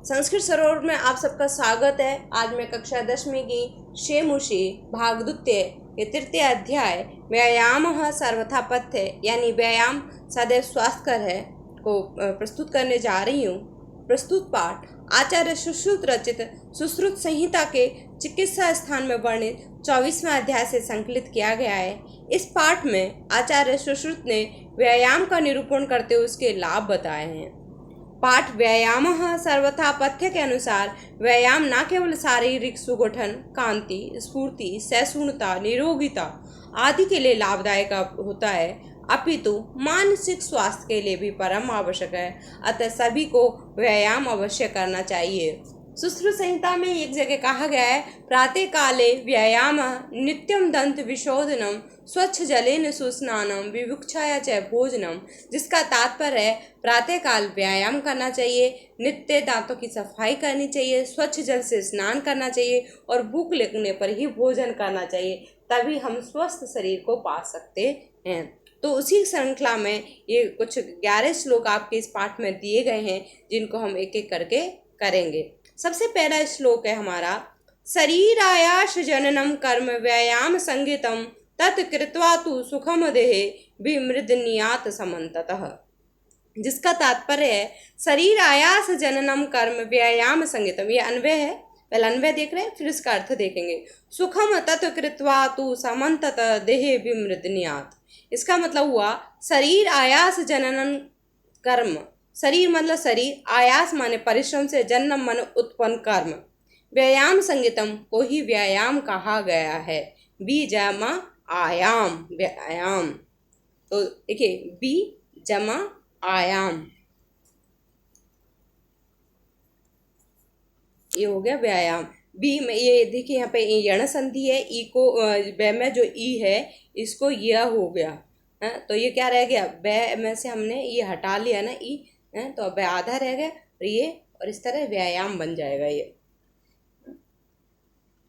संस्कृत सरोवर में आप सबका स्वागत है। आज मैं कक्षा 10वीं की शेमुषी भाग द्वितीय के तृतीय अध्याय व्यायाम सर्वथा पथ्य यानी व्यायाम सदैव स्वास्थ्यकर है को प्रस्तुत करने जा रही हूँ। प्रस्तुत पाठ आचार्य सुश्रुत रचित सुश्रुत संहिता के चिकित्सा स्थान में वर्णित 24वें अध्याय से संकलित किया गया है। इस पाठ में आचार्य सुश्रुत ने व्यायाम का निरूपण करते हुए उसके लाभ बताए हैं। पाठ व्यायाम सर्वथा पथ्य के अनुसार व्यायाम न केवल शारीरिक सुगठन, कांति, स्फूर्ति, सहिष्णुता, निरोगिता आदि के लिए लाभदायक होता है, अपितु मानसिक स्वास्थ्य के लिए भी परम आवश्यक है। अतः सभी को व्यायाम अवश्य करना चाहिए। सुश्रुत संहिता में एक जगह कहा गया है, प्रातः काले व्यायाम नित्यम दंत विशोधनम स्वच्छ जलेन सुस्नानम विवक्षाया च भोजनम, जिसका तात्पर्य है प्रातः काल व्यायाम करना चाहिए, नित्य दांतों की सफाई करनी चाहिए, स्वच्छ जल से स्नान करना चाहिए और भूख लगने पर ही भोजन करना चाहिए, तभी हम स्वस्थ शरीर को पा सकते हैं। तो उसी श्रृंखला में ये कुछ 11 श्लोक आपके इस पाठ में दिए गए हैं, जिनको हम एक एक करके करेंगे। सबसे पहला श्लोक है हमारा, शरीर आयास जननम कर्म व्यायाम संगीतम तत् कृत्वा तु सुखम देहे विमृदनियात समन्ततः, जिसका तात्पर्य है शरीर आयास जननम कर्म व्यायाम संगीतम। ये अन्वय है, पहला अन्वय देख रहे हैं, फिर इसका अर्थ देखेंगे। सुखम तत् कृत्वा तु समन्ततः देहे विमृदनियात, इसका मतलब हुआ शरीर आयास जननन कर्म, शरीर मतलब शरीर, आयास माने परिश्रम से, जन्म मन उत्पन्न कर्म, व्यायाम संगीतम को ही व्यायाम कहा गया है। बी जमा आयाम व्यायाम, तो देखिए बी जमा आयाम, ये हो गया व्यायाम। बी में ये देखिए यहाँ पे यण संधि है, ई को बै में जो ई है इसको यह हो गया है, तो ये क्या रह गया, बै में से हमने ये हटा लिया ना ई है, तो अब आधा रह गया और ये, और इस तरह व्यायाम बन जाएगा ये।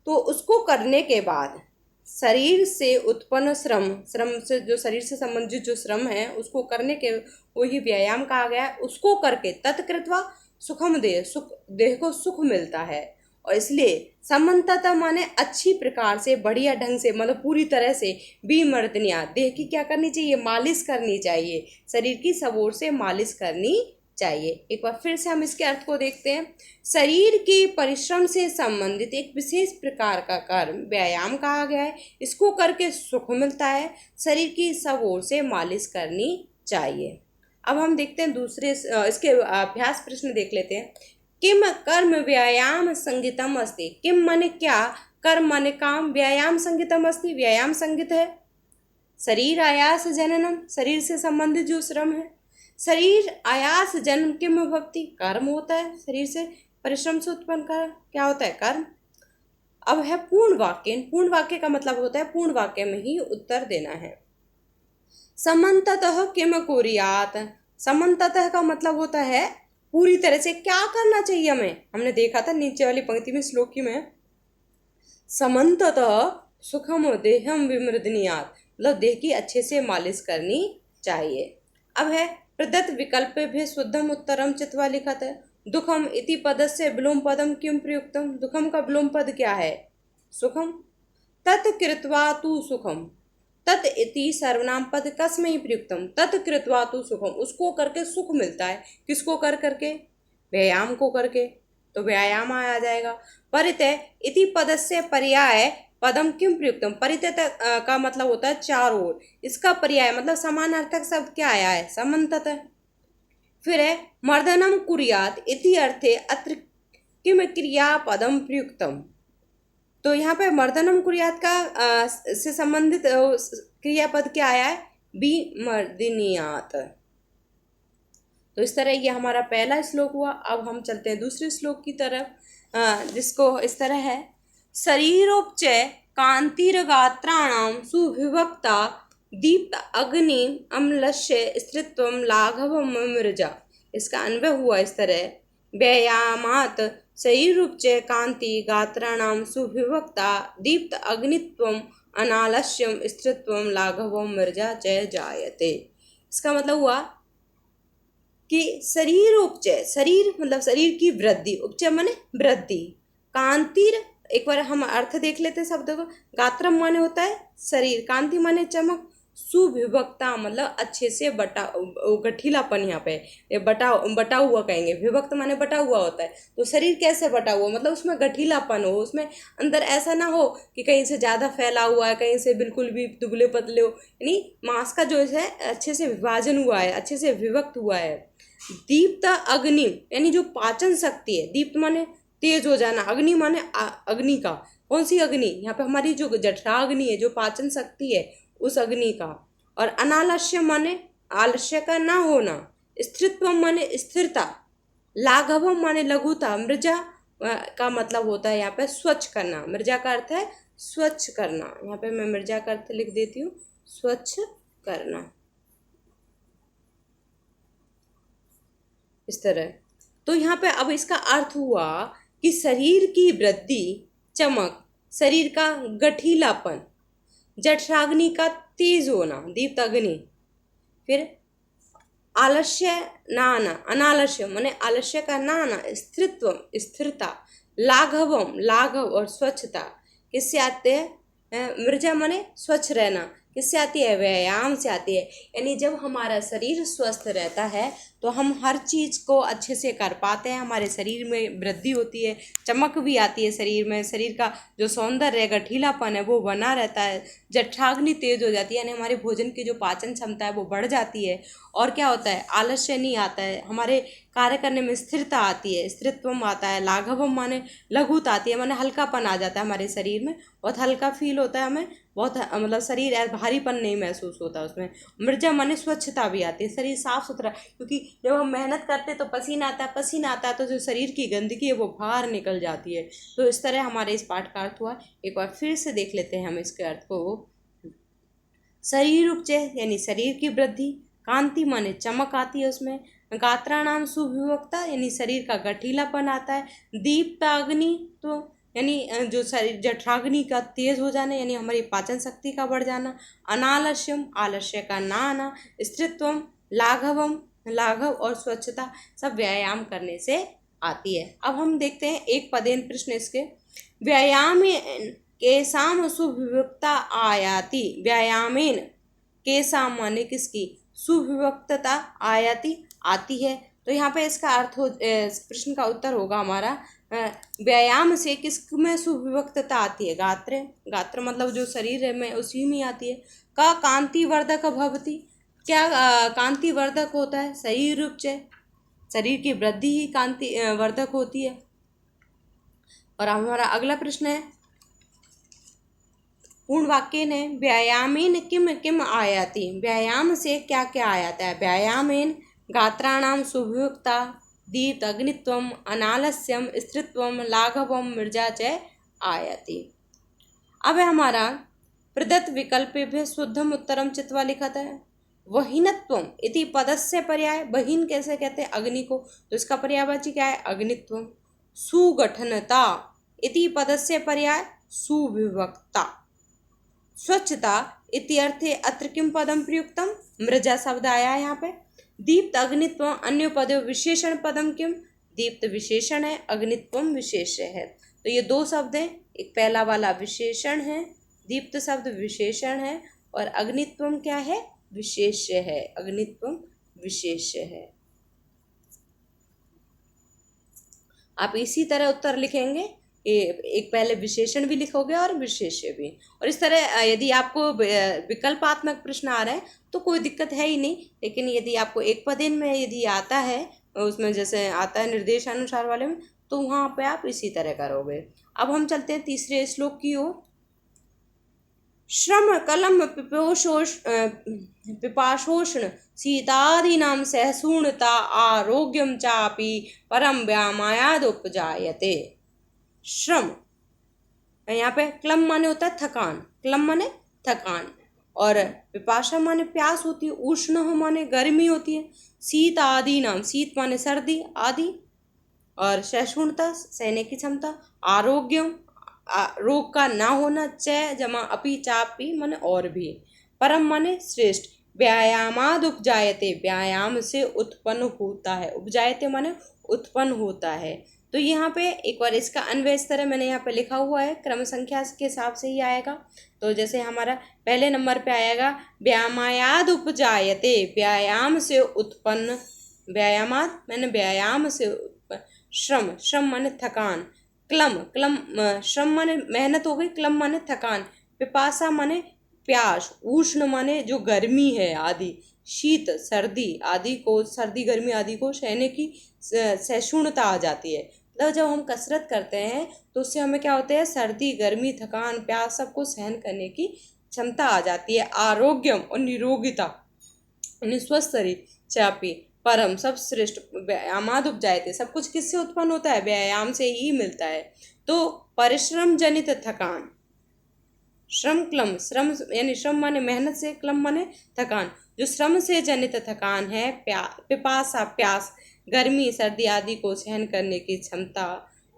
तो उसको करने के बाद शरीर से उत्पन्न श्रम, श्रम से जो शरीर से संबंधित जो श्रम है उसको करने के वही व्यायाम कहा गया है। उसको करके तत्कृत्वा सुखम देह, सुख देह को सुख मिलता है, और इसलिए समन्ततः माने अच्छी प्रकार से, बढ़िया ढंग से, मतलब पूरी तरह से विमर्दनिया, देह की क्या करनी चाहिए, मालिश करनी चाहिए, शरीर की सब ओर से मालिश करनी चाहिए। एक बार फिर से हम इसके अर्थ को देखते हैं। शरीर के परिश्रम से संबंधित एक विशेष प्रकार का कर्म व्यायाम कहा गया है, इसको करके सुख मिलता है, शरीर की सब ओर से मालिश करनी चाहिए। अब हम देखते हैं दूसरे इसके अभ्यास प्रश्न देख लेते हैं। किम कर्म व्यायाम संगीतम अस्ति, किम माने क्या, कर्म माने काम, व्यायाम संगीतम अस्ति व्यायाम संगीत है। शरीर आयास जननम, शरीर से संबंधित जो श्रम है, शरीर आयास जन्म किम भक्ति, कर्म होता है, शरीर से परिश्रम से उत्पन्न कर क्या होता है, कर्म। अब है पूर्ण वाक्य, पूर्ण वाक्य का मतलब होता है पूर्ण वाक्य में ही उत्तर देना है। समन्ततः किम कुर्यात, समन्ततः का मतलब होता है पूरी तरह से क्या करना चाहिए हमें। हमने देखा था नीचे वाली पंक्ति में श्लोकी में, समन्ततः सुखम देहम विमृदनियात, मतलब देह की अच्छे से मालिश करनी चाहिए। अब है प्रदत्त विकल्प भी शुद्धम उत्तरम चित्वा लिखा था। दुखम इति पदस्य विलोम पदम किम प्रयुक्तम, दुखम का विलोम पद क्या है, सुखम। तत् कृत्वा तु सुखम, तत् इति सर्वनाम पद कस्मै प्रयुक्तम, तत् कृत्वा तु सुखम, उसको करके सुख मिलता है, किसको कर करके, व्यायाम को करके, तो व्यायाम आ जाएगा। परितः इति पदस्य पर्याय पदम किम प्रयुक्तम, परितः का मतलब होता है चारों ओर, इसका पर्याय मतलब समानार्थक शब्द क्या आया है, समन्ततः। फिर है मर्दनम कुर्यात इति अर्थे अत्र किम क्रिया पदम प्रयुक्तम, तो यहाँ पे मर्दनम कुर्यात का से संबंधित क्रियापद क्या आया है, विमर्दनियात। तो इस तरह ये हमारा पहला श्लोक हुआ। अब हम चलते हैं दूसरे श्लोक की तरफ, जिसको इस तरह है, शरीरोपचय कांतिर्गात्राणाम सुविभक्ता दीप्त अग्नि अम्लस्य स्त्रीत्वम लाघवम मृजा, इसका अन्वय हुआ इस तरह, व्यायामात शरीरोपचय कांति गात्राणाम सुविभक्ता दीप्त अग्नित्वम अनालस्यम स्त्रीत्वम लाघवम मृजा च जायते। इसका मतलब हुआ कि शरीर उपचय, शरीर मतलब शरीर की वृद्धि, उपचय माने वृद्धि, कांतिर, एक बार हम अर्थ देख लेते हैं शब्द को। गात्रम माने होता है शरीर, कांति माने चमक, सुविभक्ता मतलब अच्छे से बटा, गठीलापन, यहाँ पे ये बटा हुआ कहेंगे, विभक्त माने बटा हुआ होता है। तो शरीर कैसे बटा हुआ, मतलब उसमें गठीलापन हो, उसमें अंदर ऐसा ना हो कि कहीं से ज़्यादा फैला हुआ है, कहीं से बिल्कुल भी दुबले पतले हो, यानी मांस का जो है अच्छे से विभाजन हुआ है, अच्छे से विभक्त हुआ है। दीप्त अग्नि यानी जो पाचन शक्ति है, दीप्त माने तेज हो जाना, अग्नि माने अग्नि का, कौन सी अग्नि, यहाँ पे हमारी जो जठराग्नि है, जो पाचन शक्ति है, उस अग्नि का। और अनालस्य माने आलस्य का ना होना, स्थिरत्व माने स्थिरता, लाघवम माने लघुता, मृजा का मतलब होता है यहाँ पे स्वच्छ करना, मृजा का अर्थ है स्वच्छ करना, यहाँ पे मैं मृजा का अर्थ लिख देती हूँ, स्वच्छ करना, इस तरह। तो यहाँ पे अब इसका अर्थ हुआ कि शरीर की वृद्धि, चमक, शरीर का गठीलापन, जठराग्नि का तेज होना, दीप्त अग्नि, फिर आलस्य ना आना, अनालस्य माने आलस्य का ना आना, स्थिरत्व स्थिरता, लाघवम लाघव और स्वच्छता, किससे आते हैं, मृजा माने स्वच्छ रहना, किससे आती है, व्यायाम से आती है। यानी जब हमारा शरीर स्वस्थ रहता है तो हम हर चीज़ को अच्छे से कर पाते हैं, हमारे शरीर में वृद्धि होती है, चमक भी आती है शरीर में, शरीर का जो सौंदर्य है, गठीलापन है, वो बना रहता है, जठराग्नि तेज हो जाती है, यानी हमारे भोजन की जो पाचन क्षमता है वो बढ़ जाती है। और क्या होता है, आलस्य नहीं आता है, हमारे कार्य करने में स्थिरता आती है, स्थिरत्वम आता है, लाघवम माने लघुता आती है, माने हल्कापन आ जाता है हमारे शरीर में, बहुत हल्का फील होता है हमें, बहुत मतलब शरीर भारीपन नहीं महसूस होता उसमें। मृजा माने स्वच्छता भी आती है, शरीर साफ सुथरा, क्योंकि जब हम मेहनत करते हैं तो पसीना आता है, पसीना आता है तो जो शरीर की गंदगी है वो बाहर निकल जाती है। तो इस तरह हमारे इस पाठ का अर्थ हुआ। एक बार फिर से देख लेते हैं हम इसके अर्थ को। शरीर उपचय यानी शरीर की वृद्धि, कांति माने चमक आती है उसमें, गात्राणाम सुविभक्ता यानी शरीर का गठीलापन आता है, दीप्ताग्नि तो यानी जो शरीर जठराग्नि का तेज हो जाना यानी हमारी पाचन शक्ति का बढ़ जाना, अनालस्यम आलस्य का ना आना, स्त्रीत्वम लाघवम लाघव और स्वच्छता सब व्यायाम करने से आती है। अब हम देखते हैं एक पदेन प्रश्न इसके। व्यायाम केसाम सुविभक्ता आयाति, व्यायामेन केसाम माने किसकी, सुविभक्तता आयाति आती है। तो यहाँ पे इसका अर्थ हो, प्रश्न का उत्तर होगा हमारा, व्यायाम से किस में सुविभक्तता आती है, गात्र, गात्र मतलब जो शरीर में उसी में आती है। का कांतिवर्धक भवति, क्या कांतिवर्धक होता है, शरीर उपचय, शरीर की वृद्धि ही कांति वर्धक होती है। और हमारा अगला प्रश्न है पूर्ण वाक्य ने, व्यायामेन किम किम आयाति, व्यायाम से क्या क्या आयाता है, व्यायामेन गात्राणाम सुविभक्ता, दीप्त अग्नित्वम, अनालस्यम, स्त्रीत्वम, लाघवम, मृजा च आयाति। अब है हमारा प्रदत्त विकल्पेभ्य शुद्धम उत्तरम चित्वा लिखत है। वहीनत्वम इति पदस्य पर्याय, वहीन कैसे कहते हैं, अग्नि को, तो इसका पर्यायवाची क्या है, अग्नित्वम। सुगठनता इति पदस्य पर्याय, सुविभक्ता। स्वच्छता इत्यर्थे अत्र किम पदम प्रयुक्तम, मृजा शब्द आया है यहाँ पे। दीप्त अग्नित्व अन्य पदो विशेषण पदम किम, दीप्त विशेषण है, अग्नित्वम विशेष्य है। तो ये दो शब्द हैं, एक पहला वाला विशेषण है, दीप्त शब्द विशेषण है, और अग्नित्वम क्या है, विशेष्य है, अग्नित्वम विशेष्य है। आप इसी तरह उत्तर लिखेंगे, एक पहले विशेषण भी लिखोगे और विशेष्य भी। और इस तरह यदि आपको विकल्पात्मक प्रश्न आ रहे हैं तो कोई दिक्कत है ही नहीं, लेकिन यदि आपको एक पदेन में यदि आता है, उसमें जैसे आता है निर्देशानुसार वाले में, तो वहाँ पे आप इसी तरह करोगे। अब हम चलते हैं तीसरे श्लोक की ओर। श्रम कलम पिपाशोष्ण शीतादीनां सहसूणता आरोग्यम चापि परम व्यामायादुपजायते। श्रम यहाँ पे क्लम माने होता है थकान, क्लम माने थकान, और पिपाशा माने प्यास होती है, उष्ण माने गर्मी होती है, शीत आदि नाम, शीत माने सर्दी आदि, और सहिष्णुता सहने की क्षमता, आरोग्यम रोग का ना होना, चय जमा अपि चापी माने और भी, परम माने श्रेष्ठ, व्यायामाद उपजायते, व्यायाम से उत्पन्न होता है, उपजायते माने उत्पन्न होता है। तो यहाँ पे एक बार इसका अन्वय इस तरह मैंने यहाँ पे लिखा हुआ है, क्रम संख्या के हिसाब से ही आएगा। तो जैसे हमारा पहले नंबर पे आएगा व्यायामाद उपजायते, व्यायाम से उत्पन्न, व्यायामाद मैंने व्यायाम से उत्पन्न, श्रम, श्रम माने थकान, क्लम, क्लम श्रम माने मेहनत हो गई, क्लम माने थकान, पिपासा माने प्यास, उष्ण माने जो गर्मी है आदि, शीत सर्दी आदि को, सर्दी गर्मी आदि को सहने की सहिष्णुता आ जाती है। मतलब जब हम कसरत करते हैं तो उससे हमें क्या होता है, सर्दी गर्मी थकान प्यास सबको सहन करने की क्षमता आ जाती है। आरोग्यम और निरोगिता यानी स्वस्थ शरीर, चापी परम सब श्रेष्ठ, व्यायामाद उपजायते, सब कुछ किससे उत्पन्न होता है, व्यायाम से ही मिलता है। तो परिश्रम जनित थकान, श्रम क्लम, श्रम यानी श्रम माने मेहनत से, क्लम माने थकान, जो श्रम से जनित थकान है, पिपासा प्यास, गर्मी सर्दी आदि को सहन करने की क्षमता,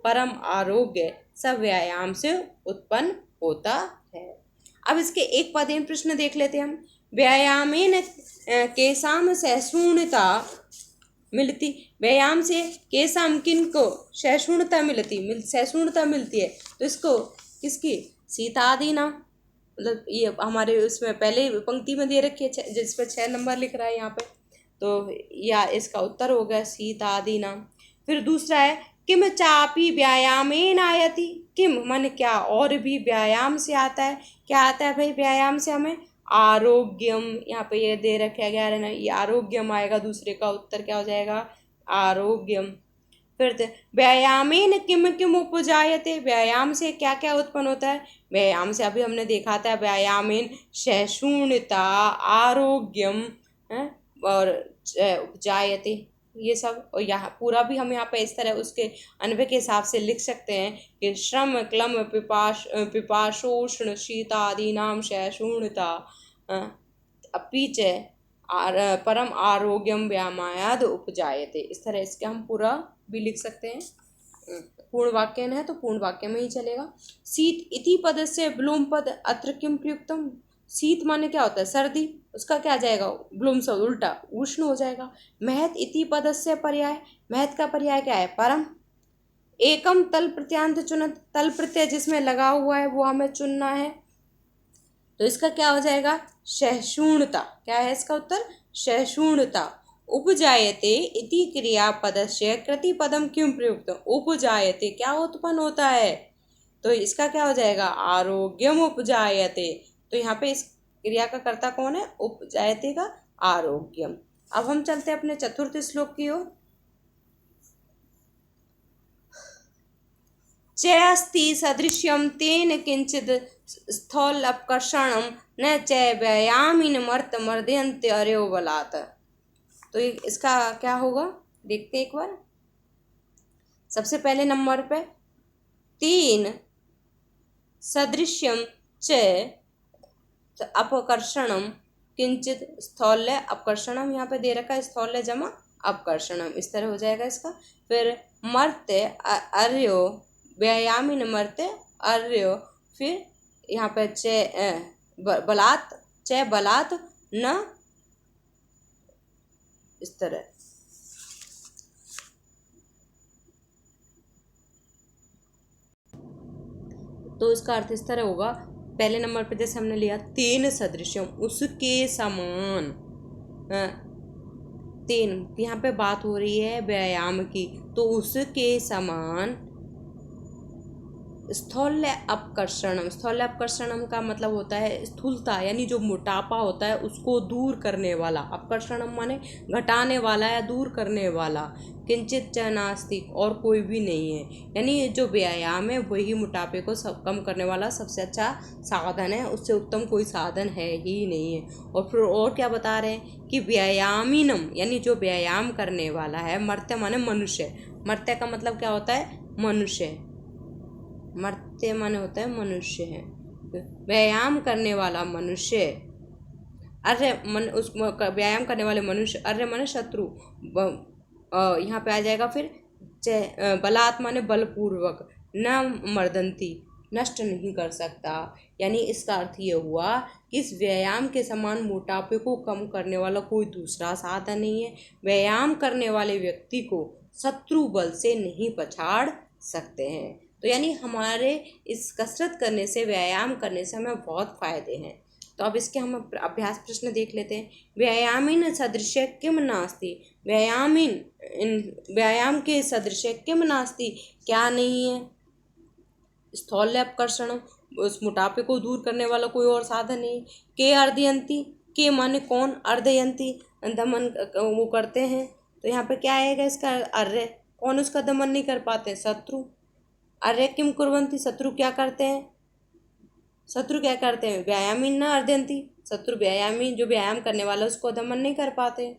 परम आरोग्य सब व्यायाम से उत्पन्न होता है। अब इसके एक पदेन प्रश्न देख लेते हैं हम। व्यायामेन केसाम सहिष्णुता मिलती, व्यायाम से केसाम किनको सहिष्णुता मिलती, सहिष्णुता मिलती है। तो इसको किसकी, सीतादि ना, मतलब ये हमारे उसमें पहले पंक्ति में दे रखी है जिस पर 6 नंबर लिख रहा है यहाँ पे, तो या इसका उत्तर हो गया सीतादि नाम। फिर दूसरा है किम चापी व्यायामेन आयति, किम माने क्या, और भी व्यायाम से आता है, क्या आता है भाई व्यायाम से हमें, आरोग्यम, यहाँ पे ये दे रखा गया है ना, ये आरोग्यम आएगा, दूसरे का उत्तर क्या हो जाएगा, आरोग्यम। फिर व्यायामेन किम किम उपजायते, व्यायाम से क्या क्या उत्पन्न होता है, व्यायाम से अभी हमने देखा था व्यायामेन सहिष्णुता आरोग्यम और उपजायते, ये सब। और यहाँ पूरा भी हम यहाँ पे इस तरह उसके अन्वय के हिसाब से लिख सकते हैं कि श्रम क्लम पिपाशोष्ण शीतादि नाम सहिष्णुता अपीच परम आरोग्यम व्यायामाद उपजायते, इस तरह इसके हम पूरा भी लिख सकते हैं। पूर्ण वाक्य है तो पूर्ण वाक्य में ही चलेगा। शीत इति पद से ब्लूम पद अत्र किम प्रयुक्तम, शीत माने क्या होता है, सर्दी, उसका क्या आ जाएगा, ब्लूम से उल्टा उष्ण हो जाएगा। महत इति पद से पर्याय, महत का पर्याय क्या है, परम। एकम तल प्रत्यांत चुनत, तल प्रत्यय जिसमें लगा हुआ है वो हमें चुनना है, तो इसका क्या हो जाएगा, सहिष्णुता, क्या है इसका उत्तर, सहिष्णुता। उपजायते इति क्रियापदस्य कृतिपदम क्यों प्रयुक्त, उपजायते क्या उत्पन्न होता है, तो इसका क्या हो जाएगा, आरोग्यम उपजायते। तो यहाँ पे इस क्रिया का कर्ता कौन है, उपजायते का आरोग्यम। अब हम चलते हैं अपने चतुर्थ श्लोक की ओर। चैस्ति सदृश्यम तेन किंचित स्थौल्यपकर्षणम न च व्यायामिन मर्त मर्दयन्ते अर्यो बलात्। तो इसका क्या होगा, देखते एक बार। सबसे पहले नंबर पे तीन सदृश्यम च अपकर्षणम किंचित स्थौल्य अपकर्षणम, यहाँ पे दे रखा है स्थौल्य जमा अपकर्षणम, इस तरह हो जाएगा इसका। फिर मर्त्य अर्यो व्यायामिन मर्त्य अर्यो, फिर यहाँ पे च बलात्, च बलात् न, इस तरह। तो इसका अर्थ इस तरह होगा, पहले नंबर पे जैसे हमने लिया तेन सदृश्यम, उसके समान, तेन यहाँ पे बात हो रही है व्यायाम की, तो उसके समान स्थौल्य अपकर्षणम, स्थौल्य अपकर्षणम का मतलब होता है स्थूलता, यानी जो मोटापा होता है उसको दूर करने वाला, अपकर्षणम माने घटाने वाला या दूर करने वाला, किंचित च नास्ति और कोई भी नहीं है, यानी जो व्यायाम है वही मोटापे को सब कम करने वाला सबसे अच्छा साधन है, उससे उत्तम कोई साधन है ही नहीं है। और फिर और क्या बता रहे हैं कि व्यायामिनम यानी जो व्यायाम करने वाला है, मर्त्य माने मनुष्य, मर्त्य का मतलब क्या होता है, मनुष्य, मर्त्य माने होता है मनुष्य है, व्यायाम करने वाला मनुष्य, अर्य मन उस व्यायाम करने वाले मनुष्य, अर्य माने शत्रु, यहाँ पे आ जाएगा। फिर बलात् माने बलपूर्वक, न मर्दंती नष्ट नहीं कर सकता। यानी इसका अर्थ ये हुआ कि इस व्यायाम के समान मोटापे को कम करने वाला कोई दूसरा साधन नहीं है। व्यायाम करने वाले व्यक्ति को शत्रु बल से नहीं पछाड़ सकते हैं। तो यानी हमारे इस कसरत करने से, व्यायाम करने से हमें बहुत फायदे हैं। तो अब इसके हम अभ्यास प्रश्न देख लेते हैं। व्यायामिन सदृश किम नास्ति, व्यायाम के सदृश किम नास्ति, क्या नहीं है। स्थौल्यपकर्षण, उस मोटापे को दूर करने वाला कोई और साधन नहीं। के अर्धयंती, के माने कौन, अर्धयंती दमन वो करते हैं। तो यहाँ पे क्या आएगा इसका अर्य, कौन उसका दमन नहीं कर पाते, शत्रु। अर्य किम कुर्वन्ति, शत्रु क्या करते हैं, शत्रु क्या करते हैं, व्यायामी न अर्धयंती, शत्रु व्यायामी जो व्यायाम करने वाला उसको दमन नहीं कर पाते।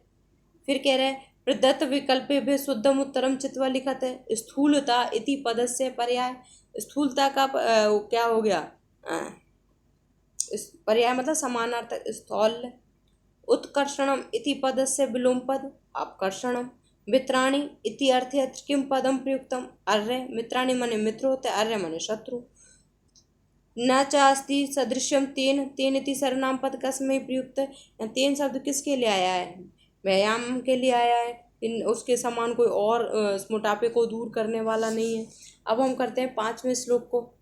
फिर कह रहे हैं प्रदत्त विकल्प भी शुद्धम उत्तरम चित्वा लिखत है। स्थूलता इति पदस्य पर्याय, स्थूलता का क्या हो गया, पर्याय मतलब समानार्थक स्थौल्य। उत्कर्षणम इति पदस्य विलोम पद अपकर्षणम। मित्राणि इति अर्थे अत्र किम पदम प्रयुक्तम, अर्य। मित्राणि माने मित्र होते, अर्य माने शत्रु। न चास्ति सदृश्यम तेन, तेन इति सर्वनाम पद कस्मै प्रयुक्त है। तेन शब्द किसके लिए आया है, व्यायाम के लिए आया है। उसके समान कोई और मोटापे को दूर करने वाला नहीं है। अब हम करते हैं 5वें श्लोक को।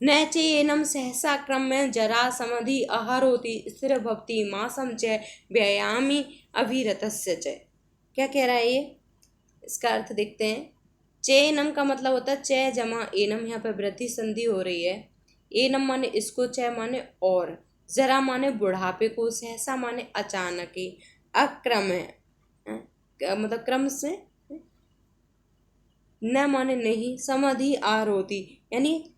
न चेनम सहसा क्रम में जरा समधि अहरोति स्थिर भक्ति मासम च व्यायामी अभिरतस्य च। क्या कह रहा है ये, इसका अर्थ देखते हैं। चेनम का मतलब होता है च जमा एनम, यहाँ पे वृद्धि संधि हो रही है। एनम माने इसको, च माने और, जरा माने बुढ़ापे को, सहसा माने अचानक ही, अक्रम है मतलब क्रम से, न माने नहीं, समाधि आरोती यानी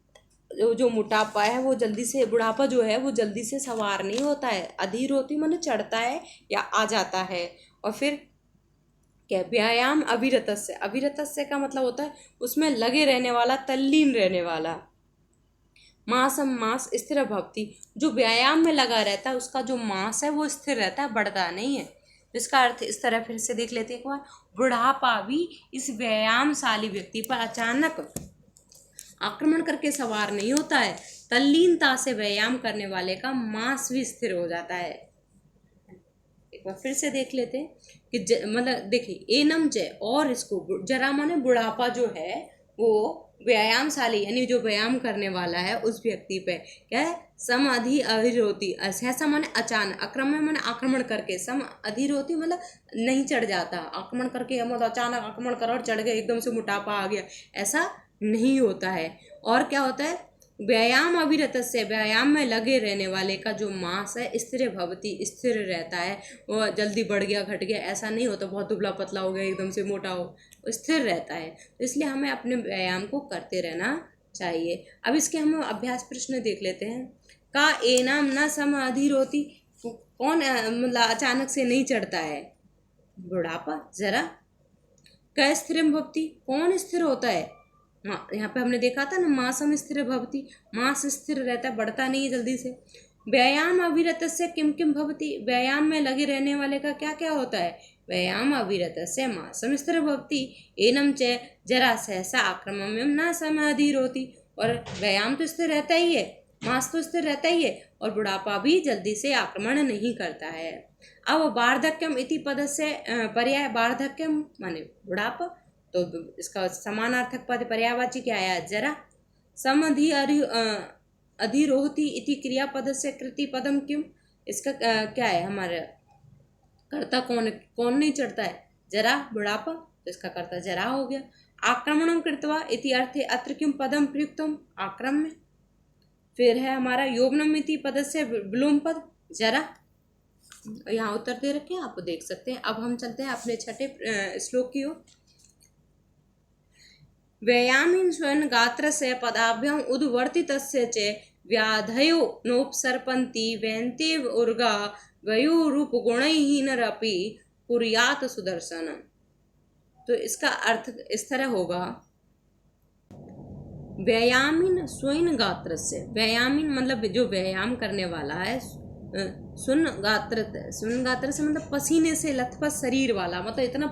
जो मोटापा है वो जल्दी से, बुढ़ापा जो है वो जल्दी से सवार नहीं होता है। अधीर होती माने चढ़ता है या आ जाता है। और फिर क्या, व्यायाम अविरतस्य, अविरतस्य का मतलब होता है उसमें लगे रहने वाला, तल्लीन रहने वाला। मासम मास स्थिर भक्ति, जो व्यायाम में लगा रहता है उसका जो मास है वो स्थिर रहता है, बढ़ता नहीं है। इसका अर्थ इस तरह फिर से देख लेते हैं एक बार। बुढ़ापा भी इस व्यायामशाली व्यक्ति पर अचानक आक्रमण करके सवार नहीं होता है। तल्लीनता से व्यायाम करने वाले का मांस भी स्थिर हो जाता है। एक बार फिर से देख लेते हैं कि मतलब देखिए एनम जय, और इसको जरा माने बुढ़ापा जो है वो व्यायामशाली यानी जो व्यायाम करने वाला है उस व्यक्ति पे क्या है, सम अधि अभिरोती, सहसा माने अचानक, आक्रमण माने आक्रमण करके, सम अधिरोती मतलब नहीं चढ़ जाता, आक्रमण करके मतलब अचानक आक्रमण कर और चढ़ गया, एकदम से मोटापा आ गया, ऐसा नहीं होता है। और क्या होता है, व्यायाम अविरत से, व्यायाम में लगे रहने वाले का जो मांस है स्थिर भवती, स्थिर रहता है, वो जल्दी बढ़ गया घट गया ऐसा नहीं होता, बहुत दुबला पतला हो गया एकदम से मोटा हो, स्थिर रहता है। तो इसलिए हमें अपने व्यायाम को करते रहना चाहिए। अब इसके हम अभ्यास प्रश्न देख लेते हैं। का एनाम न सम अधीर होती, कौन मतलब अचानक से नहीं चढ़ता है, बुढ़ापा। जरा क स्थिर भवती, कौन स्थिर होता है, यहाँ पे हमने देखा था ना, मासम स्थिर भवती, मास स्थिर रहता है, बढ़ता नहीं है जल्दी से। व्यायाम अविरत से किम किम भवती, व्यायाम में लगे रहने वाले का क्या क्या होता है, व्यायाम अविरत से मासम स्थिर भवती, एनम च जरा सहसा आक्रमण न समाधीर होती। और व्यायाम तो स्थिर रहता ही है, मास तो स्थिर रहता ही है, और बुढ़ापा भी जल्दी से आक्रमण नहीं करता है। अब वार्धक्यम इति पद से पर्याय, वार्धक्यम माने बुढ़ापा, तो इसका समानार्थक पद पर्यायवाची क्या आया, जरा। समधि अधिरोहति इति क्रियापद से कृति पदम क्यों, इसका क्या है, हमारा कर्ता कौन, कौन नहीं चढ़ता है, जरा बुढ़ापा, तो इसका कर्ता जरा हो गया। आक्रमणम कृत्वा इति अर्थे अत्र किम पदम प्रयुक्तम, आक्रम्य। फिर है हमारा यौवनम इति पद से विलोम पद, जरा। यहाँ उत्तर दे रखे हैं, आप देख सकते हैं। अब हम चलते हैं अपने छठे श्लोक की ओर। व्यायामिन स्वयं गात्र से पदाभ्याम उद्वर्तितस्य च व्याधयो नोपसर्पन्ति वैन्ते उर्गा वयोरूप गुणहीनरपि कुर्यात सुदर्शन। तो इसका अर्थ इस तरह होगा, व्यायामिन स्वयं गात्र से, व्यायामिन मतलब जो व्यायाम करने वाला है सुन गात्र से मतलब पसीने से लथपथ शरीर वाला, मतलब इतना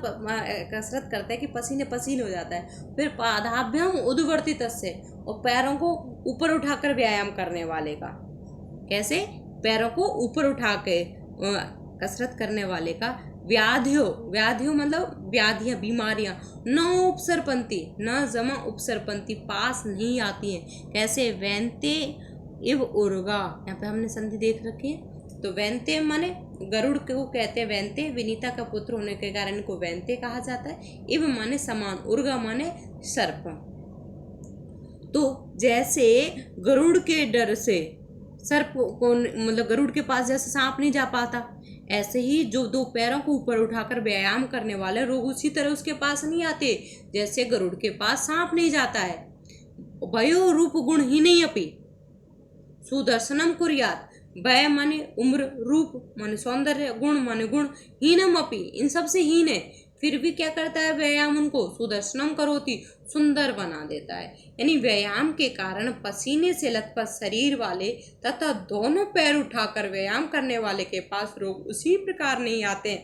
कसरत करता है कि पसीने पसीने हो जाता है। फिर पादाभ्याम उद्वर्तित से, और पैरों को ऊपर उठाकर व्यायाम करने वाले का, कैसे, पैरों को ऊपर उठा के कसरत करने वाले का। व्याधियों मतलब व्याधियां, बीमारियां, न उपसरपंती, न जमा उपसरपंती, पास नहीं आती हैं। कैसे, वैंते इव उर्गा, यहाँ पे हमने संधि देख रखी है। तो वैंते माने गरुड़ को कहते हैं वैंते, विनीता का पुत्र होने के कारण इनको वैंते कहा जाता है। इव माने समान, उर्गा माने सर्प। तो जैसे गरुड़ के डर से सर्प को, मतलब गरुड़ के पास जैसे सांप नहीं जा पाता, ऐसे ही जो दो पैरों को ऊपर उठाकर व्यायाम करने वाले रोग उसी तरह उसके पास नहीं आते जैसे गरुड़ के पास सांप नहीं जाता है। वयो रूप गुण ही नहीं अपी सुदर्शनम कुर्यात, वय माने उम्र, रूप माने सौंदर्य, गुण माने गुण, हीनम अपी इन सबसे हीन है, फिर भी क्या करता है व्यायाम, उनको सुदर्शनम करोति, सुंदर बना देता है। यानी व्यायाम के कारण पसीने से लथपथ शरीर वाले तथा दोनों पैर उठाकर व्यायाम करने वाले के पास रोग उसी प्रकार नहीं आते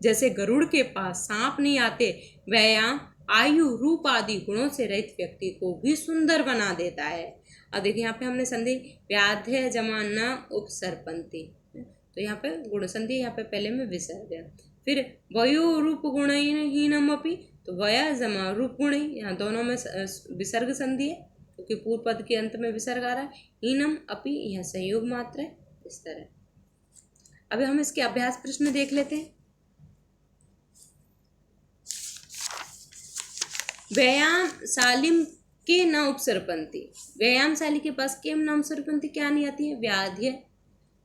जैसे गरुड़ के पास सांप नहीं आते। व्यायाम आयु, रूप आदि गुणों से रहित व्यक्ति को भी सुंदर बना देता है। अब देखिए यहाँ पे हमने संधि व्याध्य जमा न उपसर्पंती, तो यहाँ पे गुण संधि, यहाँ पे पहले में विसर्ग है। फिर वयो रूप गुण हीनम अपि, तो वया जमा रूप गुण, यहाँ दोनों में विसर्ग संधि है क्योंकि पूर्व पद के अंत में विसर्ग आ रहा है। हीनम अपि यह संयोग मात्र है, इस तरह। अभी हम इसके अभ्यास प्रश्न देख लेते हैं। व्यायाम सालिम के न उपसर्पंती, व्यायामशाली के पास केम न उपसर्पंती क्या नहीं आती है, व्याध्य।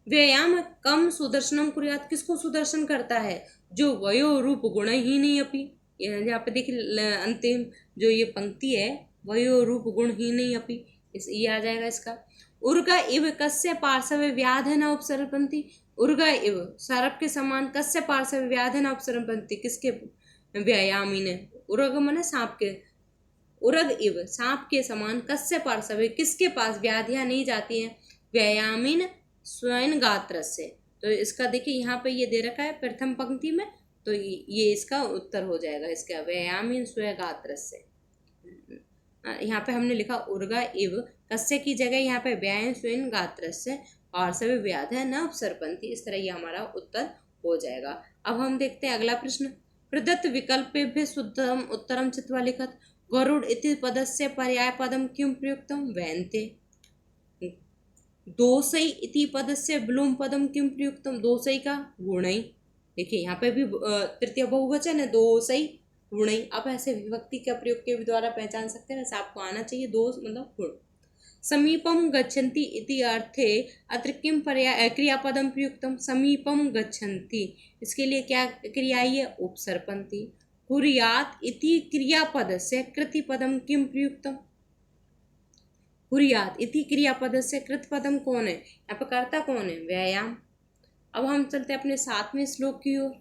व्यायाम कम सुदर्शनम कुर्यात, किसको सुदर्शन करता है, जो वयो रूप गुण ही नहीं अपी, यहाँ पे देखिए अंतिम जो ये पंक्ति है, वयो रूप गुण ही नहीं अपी, ये आ जाएगा इसका। उर्गा इव कस्य पार्श्व व्याध न उपसर्पंती, उर्गा इव सर्प के समान, कस्य पार्श्व व्याध न उपसर्पंती, किसके व्यायामी ने, उर्ग माने सांप के, उर्ग इव सांप के समान, कस्य पार्श्व किसके पास व्याधियां नहीं जाती हैं, व्यायामीन स्वयं गात्र से। तो इसका देखिए यहाँ पे ये दे रखा है प्रथम पंक्ति में, तो ये इसका उत्तर हो जाएगा इसका, व्यायामीन स्वयं गात्र से। यहाँ पे हमने लिखा उर्गा इव, कस्य की जगह यहाँ पे व्यायाम स्वयं गात्र से, पार्श्व व्याध है न उपसर्पंती, इस तरह ये हमारा उत्तर हो जाएगा। अब हम देखते हैं अगला प्रश्न। प्रदत्त विकल्पेभ्यः शुद्धम उत्तरम चित्वा लिखत, गरुड़ इति पदस्य पर्याय पदम किम प्रयुक्तम, वैन्ते। दोषई इति पदस्य विलोम पदम किम प्रयुक्तम, दोषई का गुणई। देखिए यहाँ पे भी तृतीय बहुवचन है, दोषई गुणई। आप ऐसे विभक्ति का प्रयोग के द्वारा पहचान सकते हैं, आपको आना चाहिए, दोष मतलब गुण। समीपम गच्छन्ति इति अर्थे अत्र किम पर्याय क्रियापदम प्रयुक्तम, समीपम गच्छन्ति, इसके लिए क्या क्रिया है, उपसर्पन्ति। कुर्यात इति क्रियापद से कृतिपदम किम प्रयुक्तम, कुर्यात इति क्रियापद से कृतपदम कौन है, यहाँ पे कर्ता कौन है, व्यायाम। अब हम चलते हैं अपने 7वें श्लोक की ओर।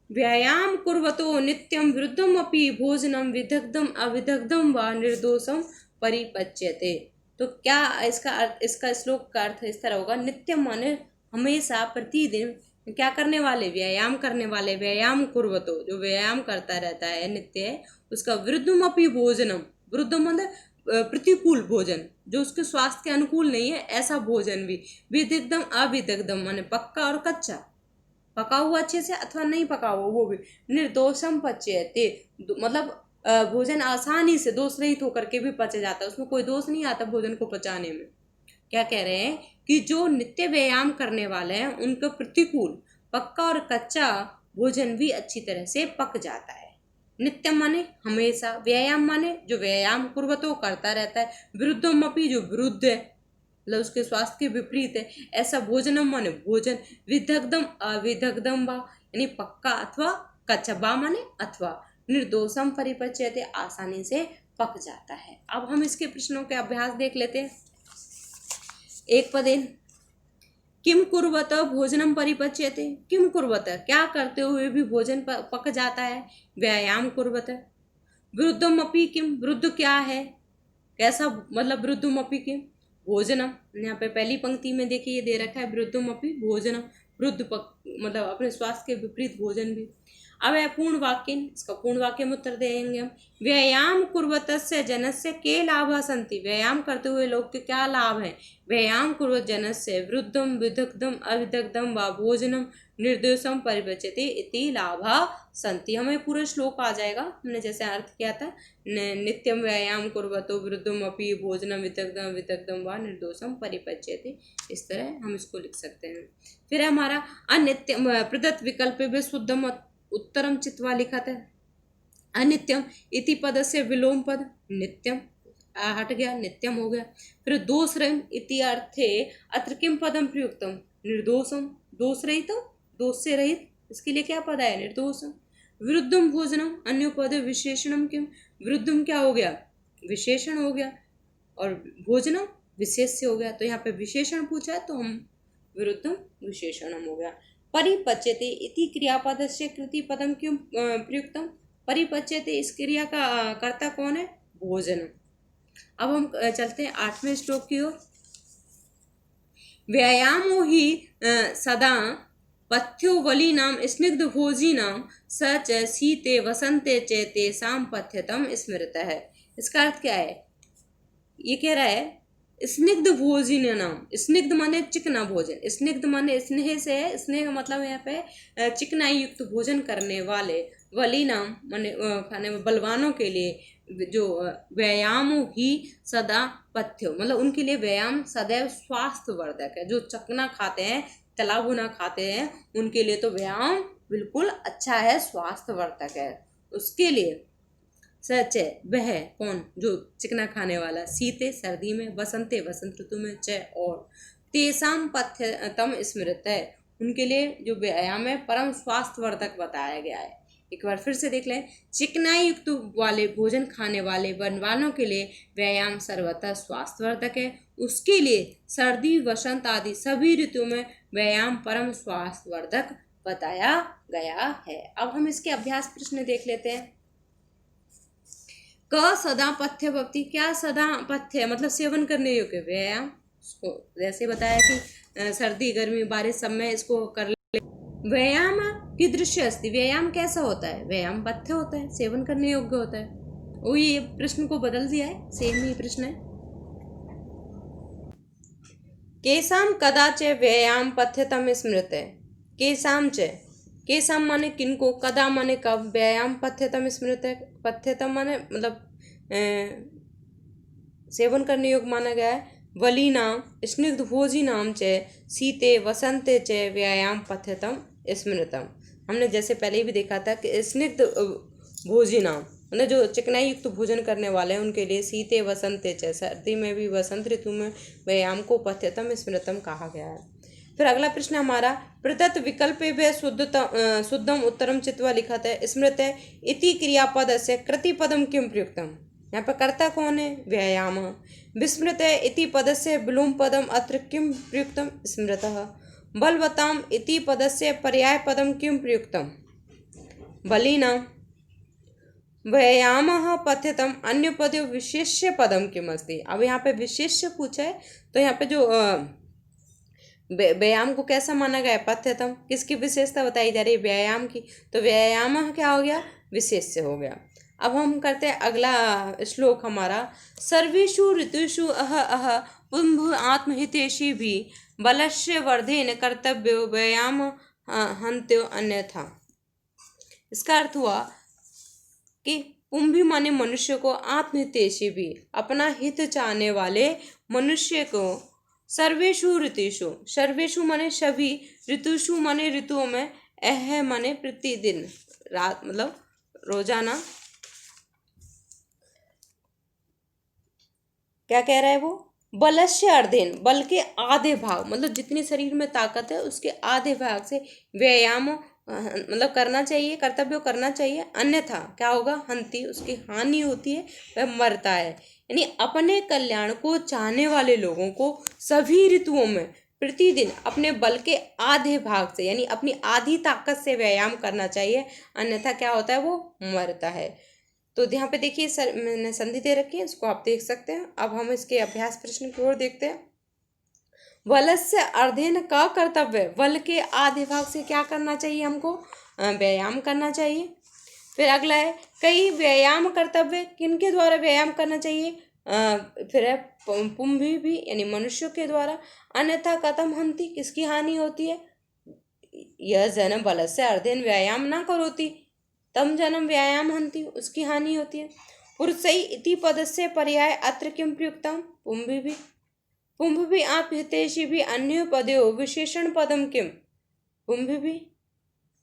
व्यायाम कुर्वतो नित्यम विरुद्धम अपि भोजनम विदग्धम अविदग्धम व निर्दोषम परिपच्यते। तो क्या इसका अर्थ, इसका श्लोक का अर्थ इस तरह होगा, नित्यम माने हमेशा, प्रतिदिन, क्या करने वाले, व्यायाम करने वाले, व्यायाम कुर्वतो जो व्यायाम करता रहता है, नित्य है उसका, विरुद्धम अपि भोजनम, विरुद्ध मतलब प्रतिकूल भोजन, जो उसके स्वास्थ्य के अनुकूल नहीं है ऐसा भोजन भी, विदग्धम अविदग्धम माने पक्का और कच्चा, पका हुआ अच्छे से अथवा नहीं पका हुआ वो भी, निर्दोषम पच्यते मतलब भोजन आसानी से दोष रहित होकर के भी पच जाता है, उसमें कोई दोष नहीं आता भोजन को पचाने में। क्या कह रहे हैं कि जो नित्य व्यायाम करने वाले हैं उनका प्रतिकूल पक्का और कच्चा भोजन भी अच्छी तरह से पक जाता है। नित्य माने हमेशा, व्यायाम माने जो व्यायाम कुर्वतो करता रहता है, विरुद्धम अपि जो विरुद्ध है, मतलब उसके स्वास्थ्य के विपरीत है, ऐसा भोजनम माने भोजन, विदग्धम अविदग्धम वा यानी पक्का अथवा कच्चा, बा माने अथवा, निर्दोषम परिपच्यते आसानी से पक जाता है। अब हम इसके प्रश्नों के अभ्यास देख लेते हैं। एक पदेन, किम कुर्वत भोजनम परिपच्यते, किम कुर्वत क्या करते हुए भी भोजन पक जाता है, व्यायाम कुर्वत। विरुद्धम अपि किम, विरुद्ध क्या है, कैसा, मतलब वृद्धमपि किम भोजनम, यहाँ पे पहली पंक्ति में देखिए ये दे रखा है वृद्धमपि भोजनम, मतलब अपने स्वास्थ्य के विपरीत भोजन भी। अब है पूर्ण वाक्य, इसका पूर्ण वाक्य में उत्तर देंगे हम। व्यायाम कुर्वतस्य जनस्य के लाभः सन्ति, व्यायाम करते हुए लोग के क्या लाभ हैं। व्यायाम कुर्वत जनस्य वृद्धम विदग्धम अविदग्धम व भोजनम निर्दोषम परिपच्यते इति लाभः सन्ति। हमें पूरा श्लोक आ जाएगा, हमने जैसे अर्थ किया था, नित्यम व्यायाम कुर्वतो वृद्धम अपि भोजनम विदग्धम विदग्धम व निर्दोषम परिपच्यते, इस तरह हम इसको लिख सकते हैं। फिर हमारा अनित्यम प्रदत्त विकल्प में शुद्धम उत्तरम चित्वा लिखा था। अनित्यम इति पद से विलोम पद नित्यम हट गया, नित्यम हो गया। फिर दोषरहित इति अर्थे अत्र किम पदम प्रयुक्तम निर्दोषम, दोष रहित, दोष से रहित, इसके लिए क्या पद है निर्दोषम। विरुद्धम भोजनम अन्य पद विशेषणम किम, विरुद्धम क्या हो गया विशेषण हो गया और भोजनम विशेष्य हो गया, तो यहाँ पे विशेषण पूछा है तो हम विरुद्धम विशेषणम हो गया। परिपच्यते इति क्रियापद से कृति पदम क्यों प्रयुक्तम, परिपच्यते इस क्रिया का कर्ता कौन है भोजन। अब हम चलते हैं 8वें श्लोक की ओर। व्यायामो ही सदा पथ्यो वलीनाम स्निग्ध भोजीनाम स च शीते वसंते च तेषां पथ्यतम स्मृतः है। इसका अर्थ क्या है, ये कह रहा है स्निग्ध भोजन नाम, स्निग्ध माने चिकना भोजन, स्निग्ध माने स्नेह से है, स्नेह का मतलब यहाँ पे चिकनाई युक्त भोजन करने वाले, वली नाम माने खाने में बलवानों के लिए जो व्यायाम ही सदा पथ्यो, मतलब उनके लिए व्यायाम सदैव स्वास्थ्यवर्धक है। जो चकना खाते हैं, तला भुना खाते हैं, उनके लिए तो व्यायाम बिल्कुल अच्छा है, स्वास्थ्यवर्धक है उसके लिए। सच है वह कौन, जो चिकना खाने वाला, शीते सर्दी में, वसंते वसंत ऋतु में, च और तेषां पथ्यतम स्मृत है, उनके लिए जो व्यायाम है परम स्वास्थ्यवर्धक बताया गया है। एक बार फिर से देख लें, चिकनाई युक्त वाले भोजन खाने वाले बनवालों के लिए व्यायाम सर्वथा स्वास्थ्यवर्धक है, उसके लिए सर्दी वसंत आदि सभी ऋतुओं में व्यायाम परम स्वास्थ्यवर्धक बताया गया है। अब हम इसके अभ्यास प्रश्न देख लेते हैं। क सदा पथ्य भक्ति, क्या सदा पथ्य मतलब सेवन करने योग्य व्यायाम, उसको जैसे बताया कि सर्दी गर्मी बारिश सब में इसको कर ले। व्यायाम कीदृश अस्ति, व्यायाम कैसा होता है, व्यायाम पथ्य होता है, सेवन करने योग्य होता है। वो ये प्रश्न को बदल दिया है, सेम ही प्रश्न है। केसाम कदाच व्यायाम पथ्यतम स्मृत है, केसाम च, केसाम माने किनको, कदा माने कब, व्यायाम पथ्यतम स्मृत है, पथ्यतम माने मतलब सेवन करने योग्य माना गया है। वली नाम स्निग्ध भोजी नाम च शीते वसंते च व्यायाम पथ्यतम स्मृतम। हमने जैसे पहले भी देखा था कि स्निग्ध भोजी नाम मतलब जो चिकनाई युक्त भोजन करने वाले हैं उनके लिए शीते वसंते च, सर्दी में भी वसंत ऋतु में व्यायाम को पथ्यतम स्मृतम कहा गया है। फिर अगला प्रश्न हमारा, प्रदत्त विकल्प व शुद्धम उत्तरम चित्वा लिखा था। स्मृत है इति क्रियापद से कृतिपदम किम प्रयुक्तम, यहाँ पर कर्ता कौन है व्यायाम। विस्मृत है इति पद से विलोम पदम अत्र किम प्रयुक्तम स्मृतः। बलवताम इति पद से पर्याय पदम किम प्रयुक्तम बलिनाम। व्यायामः पथ्यतम अन्य पद विशेष्य पदम किम अस्ति। अब यहाँ पे विशेष्य पूछा है तो यहाँ पे जो व्यायाम को कैसा माना गया है पथ्यतम, किसकी विशेषता बताई जा रही है व्यायाम की, तो व्यायाम क्या हो गया विशेष्य हो गया। अब हम करते हैं अगला श्लोक हमारा, सर्वेषु ऋतुषु अह अह पुंभ आत्महितेषि भी बलस्य वर्धेन कर्तव्यो व्यायाम हन्त्यो अन्यथा। इसका अर्थ हुआ कि पुंभी माने मनुष्य को, आत्महितेषि भी अपना हित चाहने वाले मनुष्य को, सर्वेषु ऋतुषु, सर्वेषु माने सभी, ऋतुषु माने ऋतुओं में, अह माने प्रतिदिन रात मतलब रोजाना, क्या कह रहा है वो, बलस्य अर्धेन बल के आधे भाग मतलब जितनी शरीर में ताकत है उसके आधे भाग से व्यायाम मतलब करना चाहिए, कर्तव्य करना चाहिए, अन्यथा क्या होगा हंति उसकी हानि होती है, वह मरता है। यानी अपने कल्याण को चाहने वाले लोगों को सभी ऋतुओं में प्रतिदिन अपने बल के आधे भाग से यानी अपनी आधी ताकत से व्यायाम करना चाहिए, अन्यथा क्या होता है वो मरता है। तो यहाँ पे देखिए सर मैंने संधि दे रखी है, इसको आप देख सकते हैं। अब हम इसके अभ्यास प्रश्न की ओर देखते हैं। वलस्य अर्धेन का कर्तव्य, वल के आधे भाग से क्या करना चाहिए हमको? व्यायाम करना चाहिए। फिर अगला है कई व्यायाम कर्तव्य, किनके द्वारा व्यायाम करना चाहिए? फिर है पुंभी भी यानी मनुष्यों के द्वारा। अन्यथा कथम हंति, किसकी हानि होती है? यह जन्म बलस्य अर्धेन व्यायाम ना करोति तम जन्म व्यायाम हंति, उसकी हानि होती है। पुरुषै इति पदस्य पर्याय अत्र किम प्रयुक्तम? पुंभी भी, पुंभ भी आप हितैषी भी अन्य पदयो विशेषण पदम किम? पुंभ भी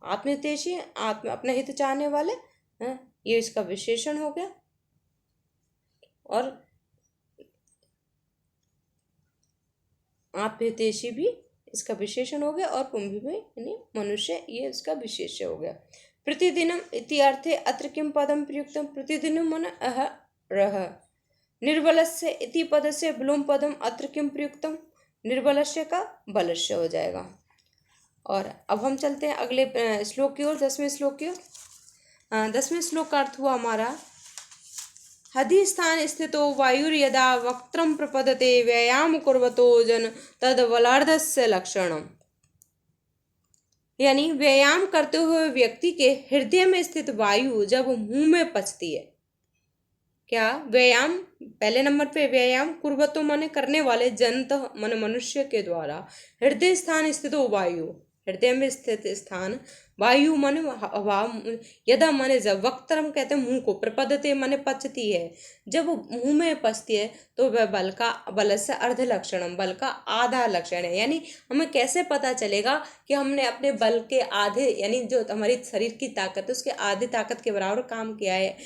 आत्महितैषी, आत्म अपना हित चाहने वाले, ये इसका विशेषण हो गया। और आत्महितैषी भी इसका विशेषण हो गया, और पुंभ भी यानी मनुष्य, ये इसका विशेष्य हो गया। प्रतिदिनम इति अर्थे अत्र किम पदम प्रयुक्तम? प्रतिदिनम मन अह रह। निर्बलस्य इति पदस्य विलोम पदम अत्र किम प्रयुक्तम? निर्बलस्य का बलस्य हो जाएगा। और अब हम चलते हैं अगले श्लोक की ओर, 10वें श्लोक की ओर। 10वें श्लोक का अर्थ हुआ हमारा हदि स्थान स्थितो वायुर्यदा वक्त्रम प्रपदते व्यायाम कुर्वतो जन तद बलार्धस्य लक्षणम। यानी व्यायाम करते हुए व्यक्ति के हृदय में स्थित वायु जब मुंह में पचती है। क्या व्यायाम? पहले नंबर पे व्यायाम कुर्वतो माने करने वाले, जंत मन मनुष्य के द्वारा, हृदय स्थान स्थित वायु, हृदय में स्थित स्थान, वायु मन हवा, यदा माने जब, वक्त्रम कहते हैं मुंह को, प्रपदते माने पचती है, जब मुंह में पचती है तो वह बल का, बल से अर्ध लक्षणम, बल का आधा लक्षण है। यानी हमें कैसे पता चलेगा कि हमने अपने बल के आधे, यानी जो हमारी शरीर की ताकत है उसके आधे ताकत के बराबर काम किया है,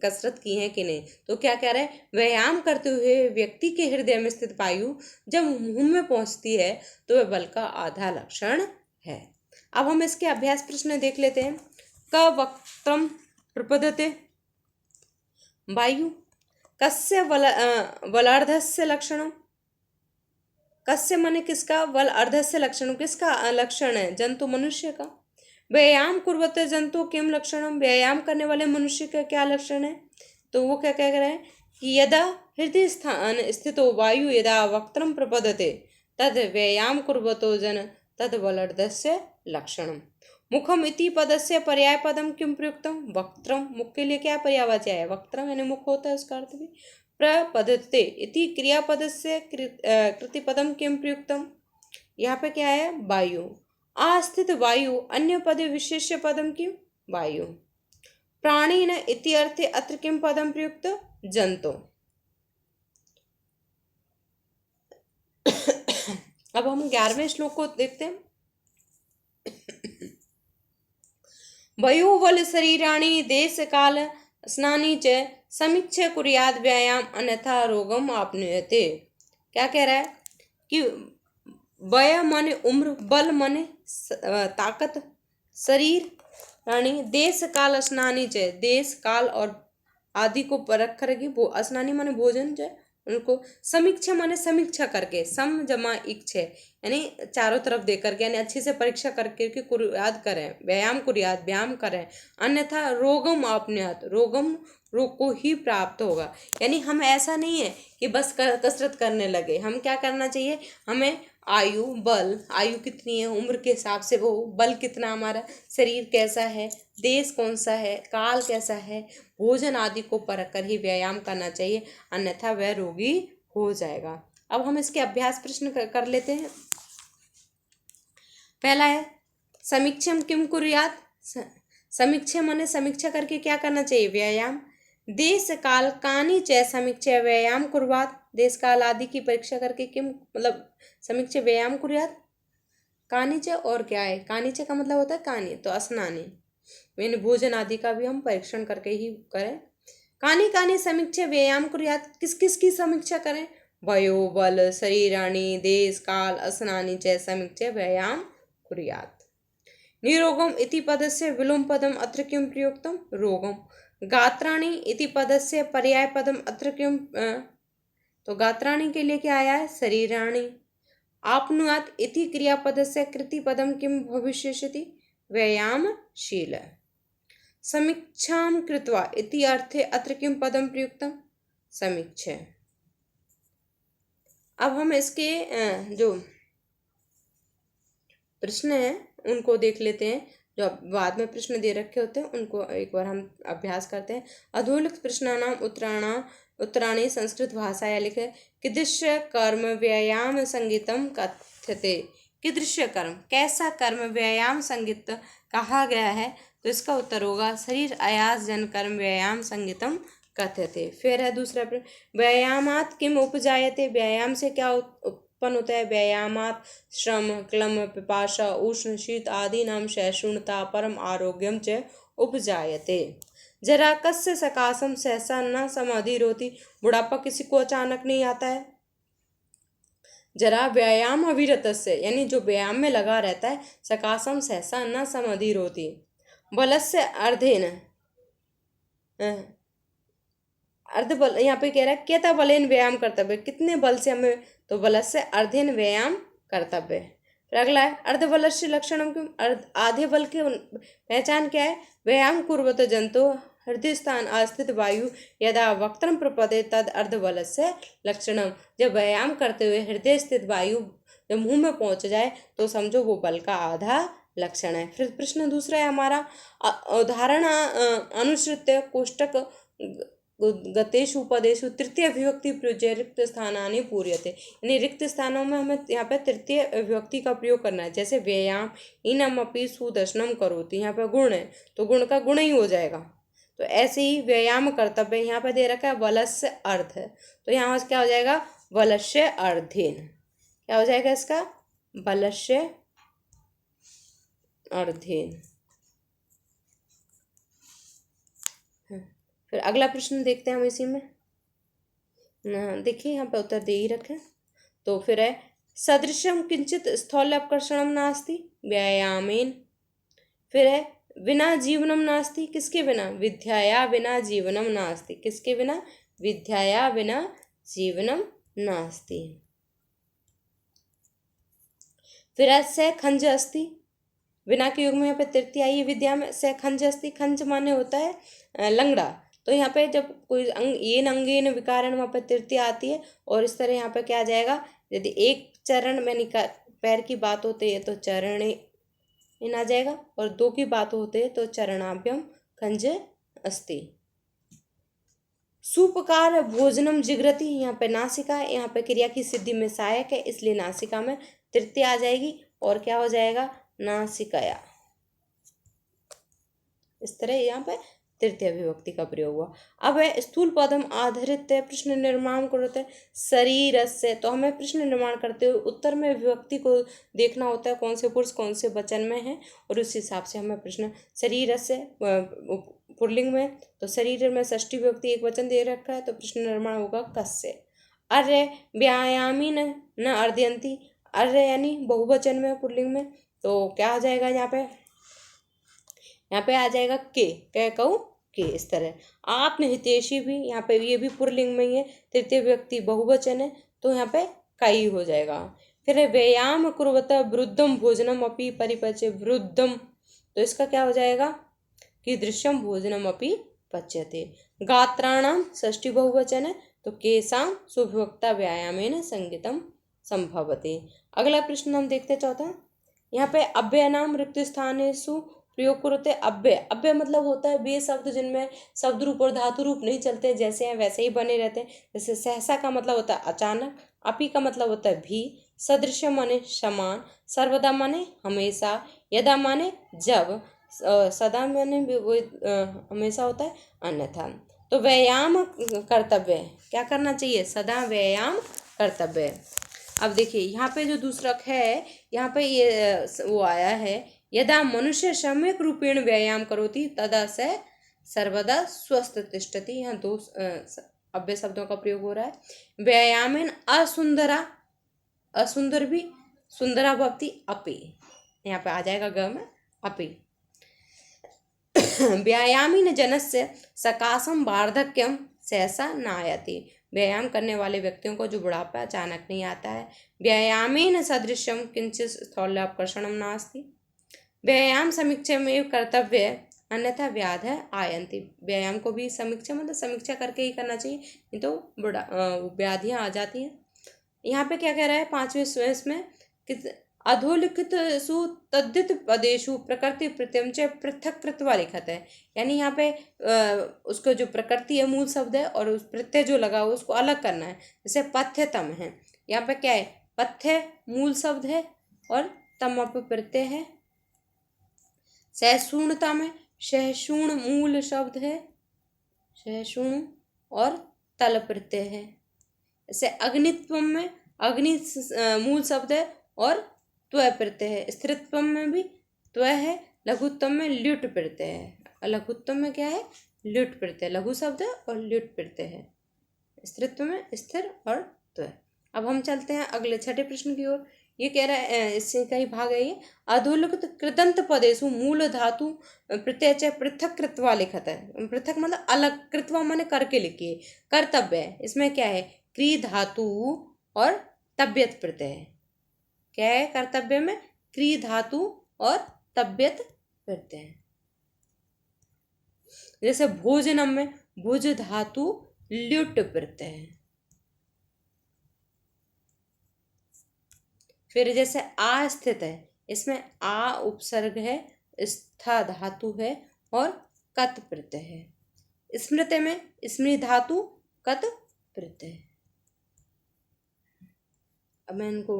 कसरत की है कि नहीं? तो क्या कह रहे हैं? व्यायाम करते हुए व्यक्ति के हृदय में स्थित वायु जब मुंह में पहुंचती है तो वह बल का आधा लक्षण है। अब हम इसके अभ्यास प्रश्न देख लेते हैं। क वक्त्रम प्रपदते वायु कस्य बलार्धस्य लक्षणम? कस्य माने किसका? बल अर्धस्य लक्षणम, किसका लक्षण है? जंतु मनुष्य का। व्यायाम कुर्वते जंतु किम लक्षणम? व्यायाम करने वाले मनुष्य का क्या लक्षण है? तो वो क्या कह रहे हैं कि यदा हृदय स्थान स्थितो वायु यदा वक्त्रम प्रपदते तद व्यायाम कुर्वतो जन तद बलार्धस्य लक्षणम। मुखम इति पदस्य पर्याय पदम किम प्रयुक्तम? वक्त्रम, मुख के लिए क्या पर्यायवाची है? वक्त्रम यानी मुख होता है, उसका अर्थ भी। प्रपदते इति क्रियापदस्य कृतिपदम किम प्रयुक्तम? यहाँ पे क्या है? वायु। आस्थित वायु अन्य पदे विशेष्य पदम किम? वायु। प्राणीन इति अर्थे अत्र किम पदम प्रयुक्त? जंतु। अब हम 11वें श्लोक को देखते हैं। वयोबल शरीराणि देश काल स्नानी च समीक्ष्य कुर्याद व्यायाम अन्यथा रोगम आपनुयते। क्या कह रहा है कि वय माने उम्र, बल माने ताकत, शरीर रानी, देश काल स्नानी च, देश काल और आदि को परख करेगी। वो स्नानी माने भोजन च, उनको समीक्षा माने समीक्षा करके, सम जमा इच्छे यानी चारों तरफ दे करके, यानी अच्छे से परीक्षा करके कि कुर्याद करें, व्यायाम कुर्याद व्यायाम करें। अन्यथा रोगम आपनुयात, रोगम रोग को ही प्राप्त होगा। यानी हम ऐसा नहीं है कि बस कसरत करने लगे, हम क्या करना चाहिए? हमें आयु, बल, आयु कितनी है, उम्र के हिसाब से वो बल कितना, हमारा शरीर कैसा है, देश कौन सा है, काल कैसा है, भोजन आदि को परख कर ही व्यायाम करना चाहिए, अन्यथा वह रोगी हो जाएगा। अब हम इसके अभ्यास प्रश्न कर लेते हैं। पहला है समीक्षम किम कुर्यात? समीक्षा माने समीक्षा करके क्या करना चाहिए? व्यायाम। देश काल कानी च समीक्षा व्यायाम कुर्वात, देश काल आदि की परीक्षा करके किम मतलब समीक्षा व्यायाम कुर्यात। कानी च और क्या है? कानी च का मतलब होता है कानी, तो स्नानी, यानी भोजन आदि का भी हम परीक्षण करके ही करें। कानी कानी समीक्षा व्यायाम कुर्यात, किस किस की समीक्षा करें? वयो बल शरीराणि देश काल स्नानी च समीक्षा व्यायाम कुर्यात। निरोगम इति पदस्य विलोम पदम अत्र किम प्रयुक्तम? रोगम। गात्राणि इति पदस्य पर्याय पदम अत्र किम? तो गात्राणि के लिए क्या आया है? शरीराणि। आपनुयात इति क्रियापदस्य कृति पदम किम भविष्यति? व्यायामशील। समीक्षां कृत्वा इति अर्थे अत्र किं पदं प्रयुक्तम? समीक्षा। अब हम इसके जो प्रश्न हैं उनको देख लेते हैं। जो बाद में प्रश्न दे रखे होते हैं उनको एक बार हम अभ्यास करते हैं। अधोलिखित प्रश्नानाम उत्तराणि संस्कृत भाषाया लिखे। कीदृश कर्म व्यायाम संगीतम कथ्यते। कीदृश कर्म, कैसा कर्म व्यायाम संगीत कहा गया है? तो इसका उत्तर होगा शरीर आयास जन कर्म व्यायाम संगीतम कथ्यते। फिर है दूसरा प्रश्न, व्यायामात किम उपजायते। व्यायाम से क्या उत्पन्न होता है? व्यायामात श्रम क्लम पिपाशा उष्ण शीत आदि नाम सहिष्णुता परम आरोग्यम च उपजायते। जरा कस्य सकाशम सहसा न समाधिरोति। बुढ़ापा किसी को अचानक नहीं आता है। जरा व्यायाम अविरतस्य, यानी जो व्यायाम में लगा रहता है। सकाशम सहसा न समाधिरोति। बलस्य अर्धेन, अर्ध बल यहाँ पे कह रहा है केता बलेन व्यायाम कर्तव्य, कितने बल से हमें, तो बलस्य अर्धेन व्यायाम कर्तव्य। फिर अगला है अर्धबलस्य लक्षणम किम। आधे बल की पहचान क्या है? व्यायाम कुर्वतो जंतु हृदय स्थान अस्थित वायु यदा वक्त्रम प्रपदे तद अर्धबलस्य लक्षणम। जब व्यायाम करते हुए हृदय स्थित वायु जब मुंह में पहुंच जाए तो समझो वो बल का आधा लक्षण है। फिर प्रश्न दूसरा है हमारा, उदाहरण अनुसृत्य कोष्टक गतेषु पदेषु तृतीय विभक्ति प्रयुज्य रिक्त स्थानानि पूर्यते। यानी रिक्त स्थानों में हमें यहाँ पे तृतीय विभक्ति का प्रयोग करना है। जैसे व्यायाम इनम अपि सुदर्शनम करोति, यहाँ पे गुण है तो गुण का गुण ही हो जाएगा। तो ऐसे ही व्यायाम कर्तव्य यहाँ पे दे रखा है बलस्य अर्ध, तो यहाँ क्या हो जाएगा? बलस्य अर्धेन। क्या हो जाएगा इसका? बलस्य अर्धेन। फिर अगला प्रश्न देखते हैं हम इसी में। देखिए यहाँ पे उत्तर दे ही रखे। तो फिर है सदृशम किंचित स्थौल्यपकर्षणम नास्ति व्यायामेन। फिर है विना जीवनम नास्ति, किसके बिना? विद्याया बिना जीवनम नास्ति। किसके बिना? विद्याया बिना जीवनम नास्ति। फिर है से खंज अस्ति, बिना के युग में यहाँ पे तृतीय आई विद्या में से खंज अस्ति। खंज माने होता है लंगड़ा, तो यहाँ पे जब कोई येन अंगेन विकारण वहाँ पे तृतीय आती है। और इस तरह यहाँ पे क्या आ जाएगा? यदि एक चरण में पैर की बात होती है तो चरण इन आ जाएगा, और दो की बात होती है तो चरणाभ्यम खंज अस्ति। सुपकार भोजनम जिग्रति, यहाँ पे नासिका है, यहाँ पे क्रिया की सिद्धि में सहायक है इसलिए नासिका में तृतीय आ जाएगी और क्या हो जाएगा? नासिकया। इस तरह यहाँ पे तृतीय विभक्ति का प्रयोग हुआ। अब है स्थूल पदम आधारित प्रश्न निर्माण करते शरीर से। तो हमें प्रश्न निर्माण करते हुए उत्तर में विभक्ति को देखना होता है कौन से पुरुष कौन से वचन में है, और उस हिसाब से हमें प्रश्न शरीर से पुल्लिंग में, तो शरीर में षष्ठी विभक्ति एक वचन दे रखा है तो प्रश्न निर्माण होगा कस्य। अर्य व्यायामी न अर्धयंती, अर्य यानी बहुवचन में पुल्लिंग में, तो क्या आ जाएगा यहाँ पे? यहाँ पे आ जाएगा के, कह कहूँ के। इस तरह आत्महितैषी भी यहाँ पे ये भी पुल्लिंग में ही है, तृतीय व्यक्ति बहुवचन है तो यहाँ पे कई हो जाएगा। फिर है व्यायाम कुर्वत वृद्धम भोजनम अपि परिपच्य। वृद्धम तो इसका क्या हो जाएगा? कीदृशम भोजनम अपि पच्यते। गात्राणाम षष्ठी बहुवचन है तो केसाम सुविभक्ता व्यायामेन संगीतम संभवते। अगला प्रश्न हम देखते चौथा। यहाँ पे अव्यय नाम रिक्त स्थानेषु प्रयोग करते। अव्यय, अव्यय मतलब होता है वे शब्द जिनमें शब्द रूप और धातु रूप नहीं चलते, जैसे हैं वैसे ही बने रहते हैं। जैसे सहसा का मतलब होता है अचानक, अपि का मतलब होता है भी, सदृश माने समान, सर्वदा माने हमेशा, यदा माने जब, सदा माने हमेशा होता है अन्यथा। तो व्यायाम कर्तव्य, क्या करना चाहिए? सदा व्यायाम कर्तव्य। अब देखिए यहाँ पे जो दूसरा है, यहाँ पे ये वो आया है यदा मनुष्य सम्यक रूपेण व्यायाम करोति तदा से सर्वदा स्वस्थ तिष्ठति। यहाँ दो अव्यय शब्दों का प्रयोग हो रहा है। व्यायामेन असुंदरा, असुंदर भी सुंदरा भवति अपि, यहाँ पे आ जाएगा ग में अपि। व्यायामीन जनस्य सकाशम वार्धक्यम सहसा नायति। व्यायाम करने वाले व्यक्तियों को जो बुढ़ापा अचानक नहीं आता है। व्यायामेन सदृशम किंचित स्थौल्यपकर्षणम नास्ति। व्यायाम समीक्षा में कर्तव्य अन्यथा व्याध आयंती। व्यायाम को भी समीक्षा मतलब समीक्षा करके ही करना चाहिए, नहीं तो व्याधियाँ आ जाती हैं। यहाँ पे क्या कह रहा है 5वें श्लोक में कि अधोलिखित सु तद्धित पदेशु प्रकृति प्रत्यम च पृथक कृत्वा लिखत है। यानी यहाँ पे उसको जो प्रकृति है मूल शब्द है और उस प्रत्यय जो लगा हुआ उसको अलग करना है। जैसे पथ्यतम है, यहाँ पे क्या है, पथ्य मूल शब्द है और तम पे प्रत्यय है। सहिष्णुता में सहिष्णु मूल शब्द है, सहिष्णु और तल प्रत्यय है। जैसे अग्नित्व में अग्नि मूल शब्द है और त्व प्रत्यय है। स्त्रीत्व में भी त्व है। लघुत्तम में ल्युट प्रत्यय है। लघुत्तम में क्या है, ल्युट प्रत्यय, लघु शब्द है और ल्युट प्रत्यय है। स्त्रीत्व में स्थिर और त्व। अब हम चलते हैं अगले छठे प्रश्न की ओर। ये कह रहा है, इससे का ही भाग है ये, अधोलिखित कृदंत पदेशु मूल धातु प्रत्यय च पृथक कृत्वा लिखत है। पृथक मतलब अलग, कृत्वा माने करके लिखिए। कर्तव्य है, इसमें क्या है, क्री धातु और तब्यत प्रत्यय है। क्या है कर्तव्य में, क्री धातु और तब्यत प्रत्यय है। जैसे भोजनम में भुज धातु ल्युट प्रत्यय है। फिर जैसे आ स्थित है, इसमें आ उपसर्ग है, स्था धातु है और कत प्रत्यय है। स्मृति में स्मृति धातु कत प्रत्यय है। अब मैं इनको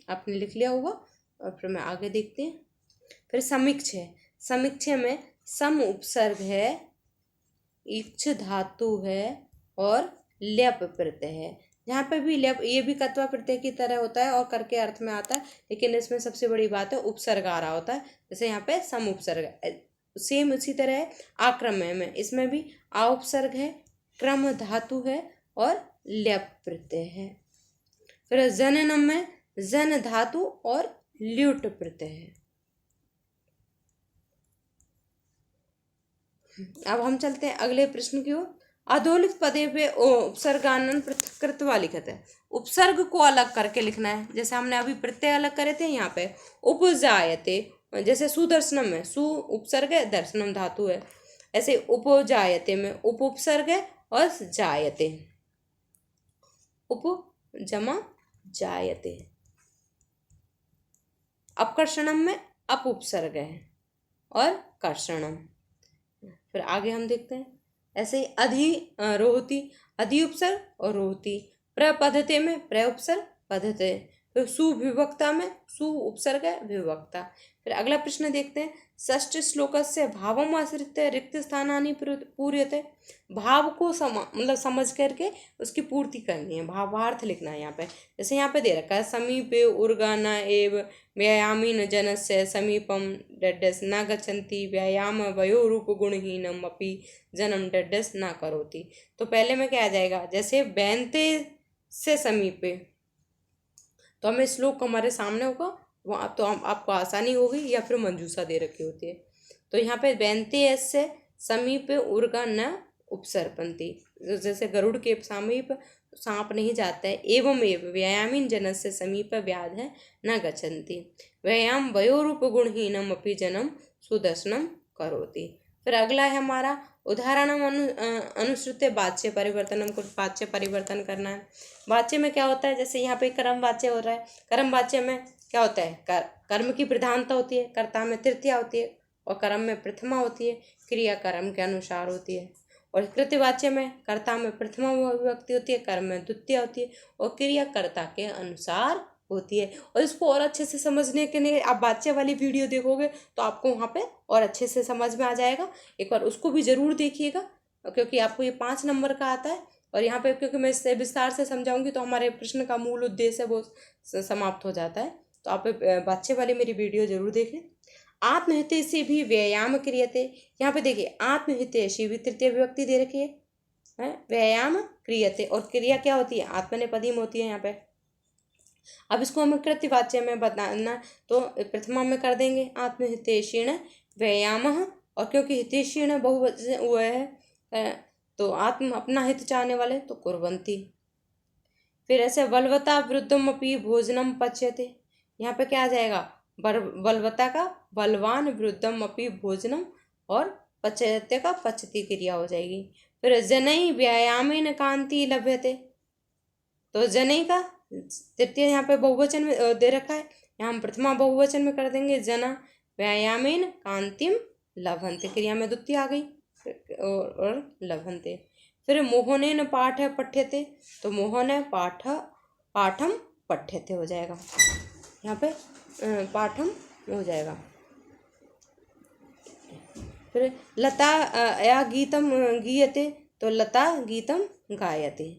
आपने लिख लिया होगा और फिर मैं आगे देखते हैं। फिर समीक्ष है, समीक्ष में सम उपसर्ग है, इक्ष धातु है और ल्यप प्रत्यय है। यहाँ पे भी ल्यप, ये भी कत्वा प्रत्यय की तरह होता है और करके अर्थ में आता है, लेकिन इसमें सबसे बड़ी बात है उपसर्ग आ रहा होता है। जैसे यहाँ पे सम उपसर्ग, सेम उसी तरह है आक्रम में, इसमें भी आ उपसर्ग है, क्रम धातु है और ल्यप प्रत्यय है। फिर जननम में जन धातु और ल्युट प्रत्यय है। अब हम चलते हैं अगले प्रश्न की ओर। अधोलिखित पदे पे उपसर्गानन पृथक कृत्वा लिखत है। उपसर्ग को अलग करके लिखना है। जैसे हमने अभी प्रत्यय अलग करे थे, यहाँ पे उपजायते, जैसे सुदर्शनम में सु उपसर्ग है, दर्शनम धातु है। ऐसे उपजायते में उप उपसर्ग है और जायते, उप जमा जायते। अपकर्षणम में अप उपसर्ग है और कर्षणम। फिर आगे हम देखते हैं, ऐसे ही अधि रोहती, अधि उपसर्ग और रोहती। प्रपद्धते में प्र उपसर्ग पद्धते। फिर सुविभक्ता में सु उपसर्ग है विभक्ता। फिर अगला प्रश्न देखते हैं, षष्ठ श्लोक से भावम आश्रित रिक्त स्थानानि पूर्यते। भाव को मतलब समझ करके उसकी पूर्ति करनी है, भावार्थ लिखना है यहाँ पे। जैसे यहाँ पे दे रखा है, समीपे उर्गाना एव व्यायामीन जनस्य समीपम डड्डस न गच्छन्ति व्यायाम वयोरूप गुणहीनम अपि जन्म डड्डस न करोति। तो पहले में क्या आ जाएगा, जैसे बैंते से समीपे, तो हमें श्लोक हमारे सामने होगा, वहाँ तो हम आपको आसानी होगी, या फिर मंजूषा दे रखी होती है। तो यहाँ पे बैंते से समीप उर्गा न उपसर्पन्ति, जैसे गरुड़ के समीप सांप नहीं जाता है। एवं एवं व्यायामीन जनस्य समीप व्याध है न गच्छन्ति व्यायाम वयोरूप गुणहीनम अपि जनम सुदर्शनम करोति। फिर अगला है हमारा उदाहरणम अनुसृत्य वाच्य परिवर्तनम, कुछ वाच्य परिवर्तन करना है। वाच्य में क्या होता है, जैसे यहाँ पे कर्म वाच्य हो रहा है, कर्म वाच्य में क्या होता है, कर्म की प्रधानता होती है, कर्ता में तृतीया होती है और कर्म में प्रथमा होती है, क्रिया कर्म के अनुसार होती है। और कृत्यवाच्य में कर्ता में प्रथमा विभक्ति होती है, कर्म में द्वितीय होती है और क्रिया कर्ता के अनुसार होती है। और इसको और अच्छे से समझने के लिए आप वाच्य वाली वीडियो देखोगे तो आपको वहाँ पे और अच्छे से समझ में आ जाएगा। एक बार उसको भी ज़रूर देखिएगा, क्योंकि आपको ये 5 नंबर का आता है। और यहाँ पे क्योंकि मैं इससे विस्तार से समझाऊंगी तो हमारे प्रश्न का मूल उद्देश्य है वो समाप्त हो जाता है। तो आप वाच्य वाली मेरी वीडियो जरूर देखें। आत्महिते से भी व्यायाम क्रियते, यहाँ पे देखिए आत्महितेशी भी तृतीय विभक्ति दे रखी है, व्यायाम क्रियते, और क्रिया क्या होती है, आत्मनेपदी में होती है यहाँ पे। अब इसको हमें कृत्यवाच्य में बताना, तो प्रथमा में कर देंगे आत्महितेशीण व्यायाम, और क्योंकि हितेशीण बहुवचन हुआ है तो आत्म अपना हित चाहने वाले तो कुर्वन्ति। फिर ऐसे बलवता वृद्धम अपि भोजनम पच्यते, यहाँ पे क्या आ जाएगा, बलवता का बलवान वृद्धम अपि भोजनम और पचयते का पचती क्रिया हो जाएगी। फिर जनई व्यायामेन कांति लभ्यते, तो जनई का तृतीय यहाँ पे बहुवचन में दे रखा है, यहाँ हम प्रथमा बहुवचन में कर देंगे जना व्यायामेन कांतिम लभन्ते, क्रिया में द्वितीय आ गई और लभन्ते। फिर मोहनेन पाठ पठ्यते, तो मोहन पाठम पठ्यते हो जाएगा, यहाँ पे पाठम हो जाएगा। फिर लता या गीतम गीयते, तो लता गीतम गायते।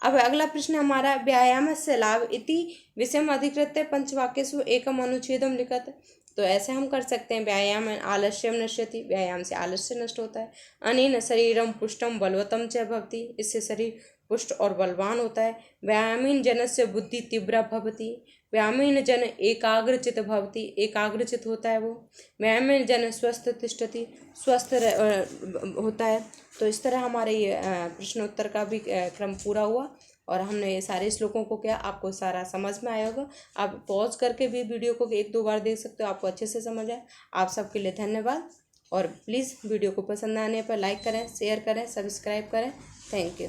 अब अगला प्रश्न हमारा व्यायाम से लाभ इति विषयम अधिकृत्य पंचवाक्येषु एकम अनुच्छेदम लिखत, तो ऐसे हम कर सकते हैं व्यायाम आलस्यम नश्यति, व्यायाम से आलस्य नष्ट होता है। अनेन शरीरम पुष्टम बलवतम च भवति, इससे शरीर पुष्ट और बलवान होता है। व्यायामीन जनस्य बुद्धि तीव्रा भवति, व्यायामीन जन एकाग्रचित भवति, एकाग्रचित होता है वो। व्यायामीन जन स्वस्थ तिष्ठति, स्वस्थ होता है। तो इस तरह हमारे ये प्रश्नोत्तर का भी क्रम पूरा हुआ और हमने ये सारे श्लोकों को क्या आपको सारा समझ में आया होगा। आप पॉज करके भी वीडियो को 1-2 बार देख सकते हो, आपको अच्छे से समझ आए। आप सबके लिए धन्यवाद और प्लीज़ वीडियो को पसंद आने पर लाइक करें, शेयर करें, सब्सक्राइब करें। Thank you.